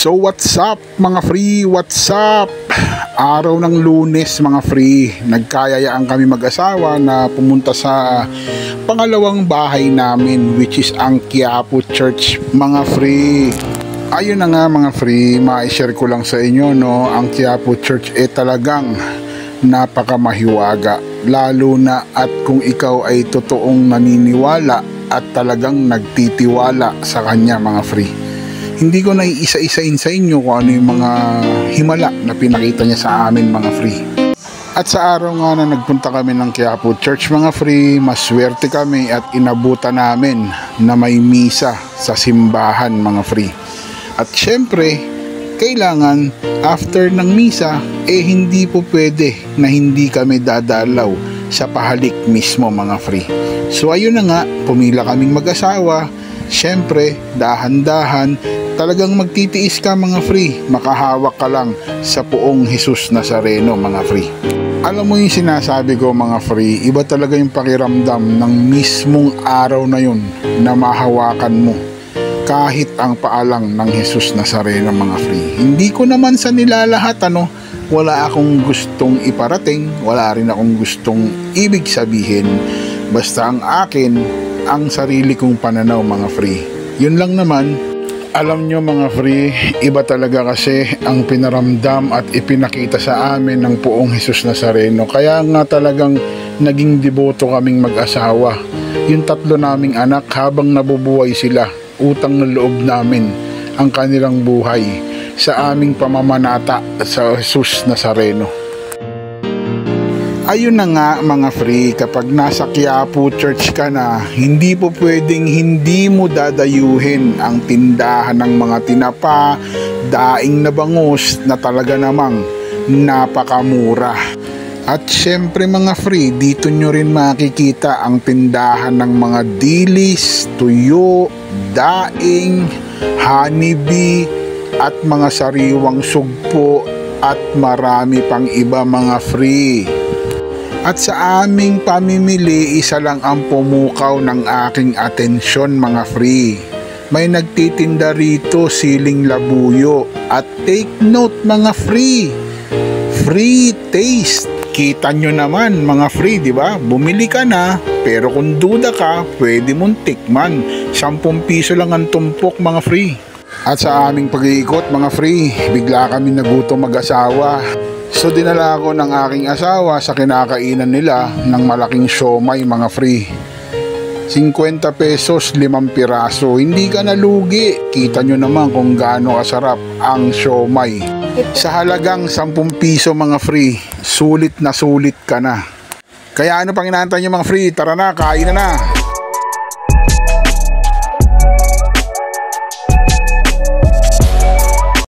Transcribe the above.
So what's up mga free? What's up? Araw ng Lunes mga free, nagkayayaan kami mag-asawa na pumunta sa pangalawang bahay namin, which is ang Quiapo Church mga free. Ayun na nga mga free, ma-share ko lang sa inyo no, ang Quiapo Church talagang napakamahiwaga, lalo na at kung ikaw ay totoong naniniwala at talagang nagtitiwala sa kanya mga free. Hindi ko na iisa-isain sa inyo kung ano yung mga himala na pinakita niya sa amin mga free. At sa araw nga na nagpunta kami ng Quiapo Church mga free, maswerte kami at inabutan namin na may misa sa simbahan mga free. At syempre, kailangan after ng misa, hindi po pwede na hindi kami dadalaw sa pahalik mismo mga free. So ayun na nga, pumila kaming mag-asawa. Syempre, dahan-dahan, talagang magtitiis ka mga free, makahawak ka lang sa Poong Jesus Nazareno mga free. Alam mo yung sinasabi ko mga free, iba talaga yung pakiramdam ng mismong araw na yun na mahawakan mo kahit ang paalang ng Jesus Nazareno mga free. Hindi ko naman sa nilalahat wala akong gustong iparating, wala rin akong gustong ibig sabihin, basta ang akin ang sarili kong pananaw mga free. Yun lang naman. Alam nyo mga free, iba talaga kasi ang pinaramdam at ipinakita sa amin ng Poong Jesus Nazareno. Kaya nga talagang naging deboto kaming mag-asawa. Yung tatlo naming anak habang nabubuhay sila, utang na loob namin ang kanilang buhay sa aming pamamanata sa Jesus Nazareno. Ayun na nga mga free, kapag nasa Quiapo Church ka na, hindi po pwedeng hindi mo dadayuhin ang tindahan ng mga tinapa, daing na bangus na talaga namang napakamura. At syempre mga free, dito nyo rin makikita ang tindahan ng mga dilis, tuyo, daing, honeybee, at mga sariwang sugpo at marami pang iba mga free. At sa aming pamimili, isa lang ang pumukaw ng aking atensyon mga free. May nagtitinda rito siling labuyo. At take note mga free, free taste. Kita nyo naman mga free, di ba? Bumili ka na, pero kung duda ka, pwede mong tikman. 10 piso lang ang tumpok mga free. At sa aming pag-iikot mga free, bigla kami nagutom mag-asawa. So dinala ako ng aking asawa sa kinakainan nila ng malaking siomay mga free. 50 pesos, 5 piraso. Hindi ka nalugi. Kita nyo naman kung gaano kasarap ang siomay. Sa halagang 10 piso mga free, sulit na sulit ka na. Kaya ano pang inaantay nyo mga free? Tara na, kain na na!